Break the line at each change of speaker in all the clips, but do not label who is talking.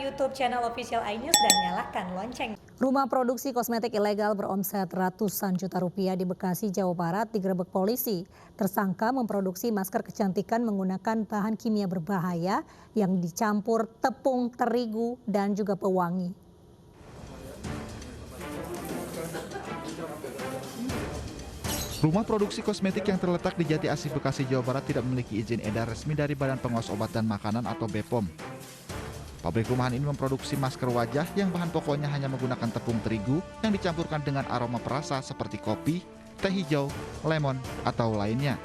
YouTube channel official iNews dan nyalakan lonceng.
Rumah produksi kosmetik ilegal beromset ratusan juta rupiah di Bekasi, Jawa Barat digerebek polisi. Tersangka memproduksi masker kecantikan menggunakan bahan kimia berbahaya yang dicampur tepung terigu dan juga pewangi.
Rumah produksi kosmetik yang terletak di Jati Asih, Bekasi, Jawa Barat tidak memiliki izin edar resmi dari Badan Pengawas Obat dan Makanan atau BPOM. Pabrik rumahan ini memproduksi masker wajah yang bahan pokoknya hanya menggunakan tepung terigu yang dicampurkan dengan aroma perasa seperti kopi, teh hijau, lemon, atau lainnya.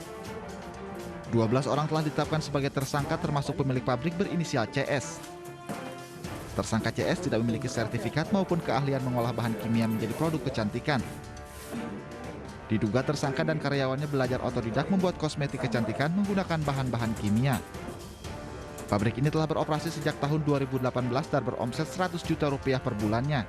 12 orang telah ditetapkan sebagai tersangka termasuk pemilik pabrik berinisial CS. Tersangka CS tidak memiliki sertifikat maupun keahlian mengolah bahan kimia menjadi produk kecantikan. Diduga tersangka dan karyawannya belajar otodidak membuat kosmetik kecantikan menggunakan bahan-bahan kimia. Pabrik ini telah beroperasi sejak tahun 2018 dan beromset 100 juta rupiah per bulannya.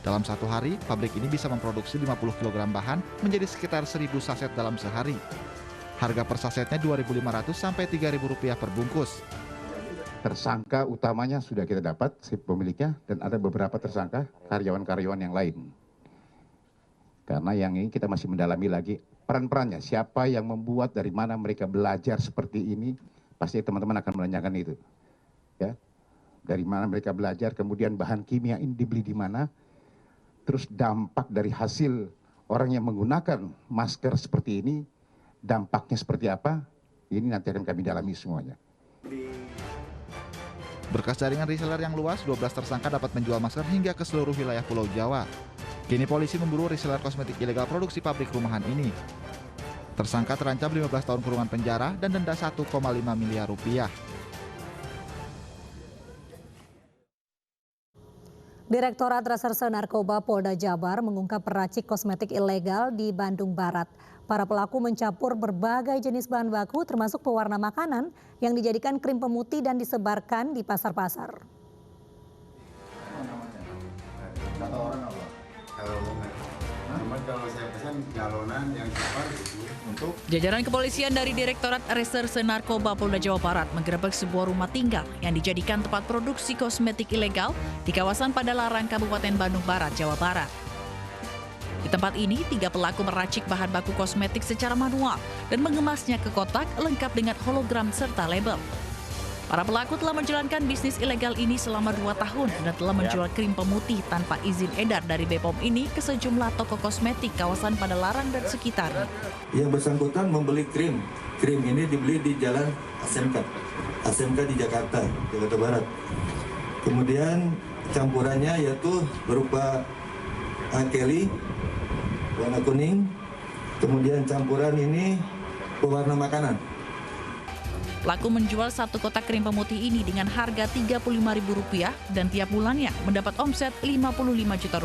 Dalam satu hari, pabrik ini bisa memproduksi 50 kg bahan menjadi sekitar 1.000 saset dalam sehari. Harga per sasetnya Rp2.500 sampai Rp3.000 per bungkus.
Tersangka utamanya sudah kita dapat, si pemiliknya, dan ada beberapa tersangka karyawan-karyawan yang lain. Karena yang ini kita masih mendalami lagi peran-perannya, siapa yang membuat, dari mana mereka belajar seperti ini, pasti teman-teman akan menanyakan itu. Ya, dari mana mereka belajar, kemudian bahan kimia ini dibeli di mana, terus dampak dari hasil orang yang menggunakan masker seperti ini, dampaknya seperti apa, ini nanti akan kami dalami semuanya.
Berkas jaringan reseller yang luas, 12 tersangka dapat menjual masker hingga ke seluruh wilayah Pulau Jawa. Kini polisi memburu reseller kosmetik ilegal produksi pabrik rumahan ini. Tersangka terancam 15 tahun kurungan penjara dan denda 1,5 miliar rupiah.
Direktorat Reserse Narkoba Polda Jabar mengungkap peracik kosmetik ilegal di Bandung Barat. Para pelaku mencampur berbagai jenis bahan baku termasuk pewarna makanan yang dijadikan krim pemutih dan disebarkan di pasar-pasar.
Kalau saya pesan galonan yang cepat itu untuk.
Jajaran kepolisian dari Direktorat Reserse Narkoba Polda Jawa Barat menggerebek sebuah rumah tinggal yang dijadikan tempat produksi kosmetik ilegal di kawasan Padalarang, Kabupaten Bandung Barat, Jawa Barat. Di tempat ini, 3 pelaku meracik bahan baku kosmetik secara manual dan mengemasnya ke kotak lengkap dengan hologram serta label. Para pelaku telah menjalankan bisnis ilegal ini selama 2 tahun dan telah menjual krim pemutih tanpa izin edar dari BPOM ini ke sejumlah toko kosmetik kawasan Padalarang dan sekitarnya.
Yang bersangkutan membeli krim. Krim ini dibeli di Jalan ASMK di Jakarta Barat. Kemudian campurannya yaitu berupa akeli warna kuning, kemudian campuran ini pewarna makanan.
Pelaku menjual 1 kotak krim pemutih ini dengan harga Rp35.000 dan tiap bulannya mendapat omset Rp55 juta.